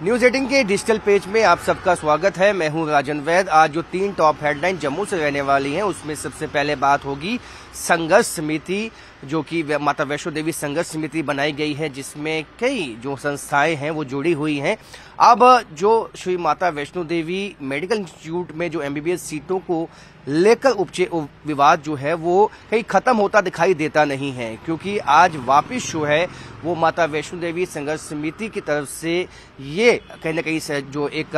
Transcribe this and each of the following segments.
News 18 के digital page में आप सबका स्वागत है। मैं हूं राजन वैद। आज जो 3 टॉप हेडलाइन जम्मू से रहने वाली हैं उसमें सबसे पहले बात होगी संघर्ष समिति, जो कि माता वैष्णो देवी संघर्ष समिति बनाई गई है, जिसमें कई जो संस्थाएं हैं वो जुड़ी हुई हैं। अब जो श्री माता वैष्णो देवी मेडिकल इंस्टीट्यूट में जो MBBS सीटों को लेकर विवाद जो है वो कहीं खत्म होता दिखाई देता नहीं है, क्योंकि आज वापिस जो है वो माता वैष्णो देवी संघर्ष समिति की तरफ से ये कहीं ना कहीं से जो एक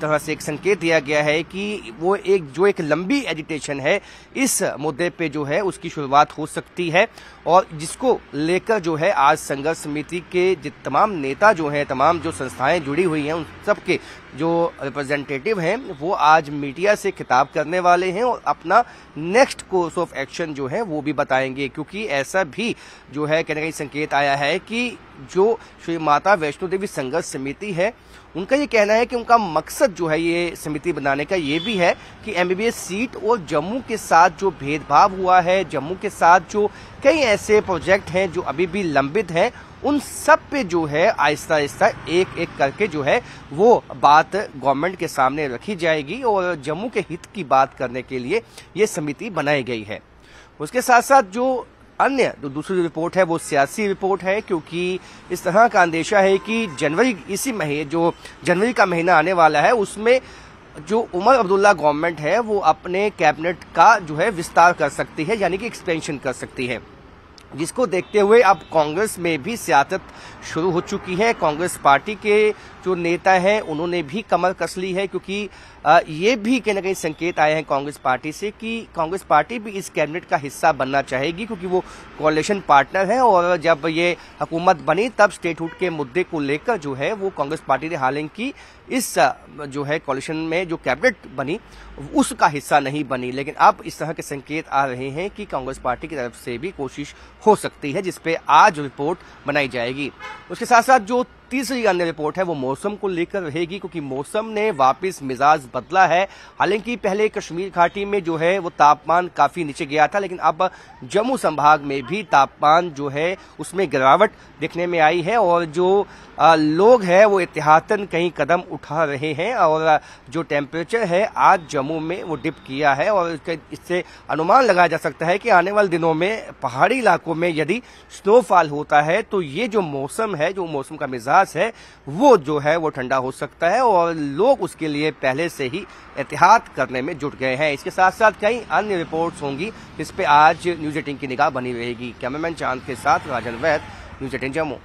तरह से एक संकेत दिया गया है कि वो एक लंबी एजिटेशन है इस मुद्दे पे जो है उसकी शुरुआत हो सकती है, और जिसको लेकर जो है आज संघर्ष समिति के तमाम नेता जो हैं, तमाम जो संस्थाएं जुड़ी हुई हैं, उन सबके जो रिप्रेजेंटेटिव हैं वो आज मीडिया से खिताब करने वाले हैं और अपना नेक्स्ट कोर्स ऑफ एक्शन जो है वो भी बताएंगे। क्योंकि ऐसा भी जो है कहीं ना कहीं संकेत आया है कि जो श्री माता वैष्णो देवी संघर्ष समिति है, उनका ये कहना है कि उनका मकसद जो है ये समिति बनाने का ये भी है कि MBBS सीट और जम्मू के साथ जो भेदभाव हुआ है, जम्मू के साथ जो कई ऐसे प्रोजेक्ट हैं जो अभी भी लंबित हैं, उन सब पे जो है आहिस्ता आहिस्ता एक एक करके जो है वो बात गवर्नमेंट के सामने रखी जाएगी और जम्मू के हित की बात करने के लिए ये समिति बनाई गई है। उसके साथ साथ जो अन्य जो दूसरी रिपोर्ट है वो सियासी रिपोर्ट है, क्योंकि इस तरह का अंदेशा है कि जनवरी का महीना आने वाला है, उसमें जो उमर अब्दुल्ला गवर्नमेंट है वो अपने कैबिनेट का जो है विस्तार कर सकती है, यानी कि एक्सपेंशन कर सकती है, जिसको देखते हुए अब कांग्रेस में भी सियासत शुरू हो चुकी है। कांग्रेस पार्टी के जो नेता हैं उन्होंने भी कमर कस ली है, क्योंकि ये भी कहीं ना कहीं संकेत आए हैं कांग्रेस पार्टी से कि कांग्रेस पार्टी भी इस कैबिनेट का हिस्सा बनना चाहेगी, क्योंकि वो कोalition पार्टनर है। और जब ये हुकूमत बनी तब स्टेटहुड के मुद्दे को लेकर जो है वो कांग्रेस पार्टी ने हालांकि इस जो है कोalition में जो कैबिनेट बनी उसका हिस्सा नहीं बनी, लेकिन अब इस तरह के संकेत आ रहे हैं कि कांग्रेस पार्टी की तरफ से भी कोशिश हो सकती है, जिसपे आज रिपोर्ट बनाई जाएगी। उसके साथ साथ जो तीसरी अन्य रिपोर्ट है वो मौसम को लेकर रहेगी, क्योंकि मौसम ने वापस मिजाज बदला है। हालांकि पहले कश्मीर घाटी में जो है वो तापमान काफी नीचे गया था, लेकिन अब जम्मू संभाग में भी तापमान जो है उसमें गिरावट देखने में आई है, और जो लोग हैं वो एहतियातन कहीं कदम उठा रहे हैं, और जो टेम्परेचर है आज जम्मू में वो डिप किया है, और इससे अनुमान लगाया जा सकता है कि आने वाले दिनों में पहाड़ी इलाकों में यदि स्नोफॉल होता है तो ये जो मौसम है, जो मौसम का मिजाज है वो जो है वो ठंडा हो सकता है, और लोग उसके लिए पहले से ही एहतियात करने में जुट गए हैं। इसके साथ साथ कई अन्य रिपोर्ट्स होंगी जिस पे आज न्यूज 18 की निगाह बनी रहेगी। कैमरामैन चांद के साथ राजन वैद, न्यूज 18 जम्मू।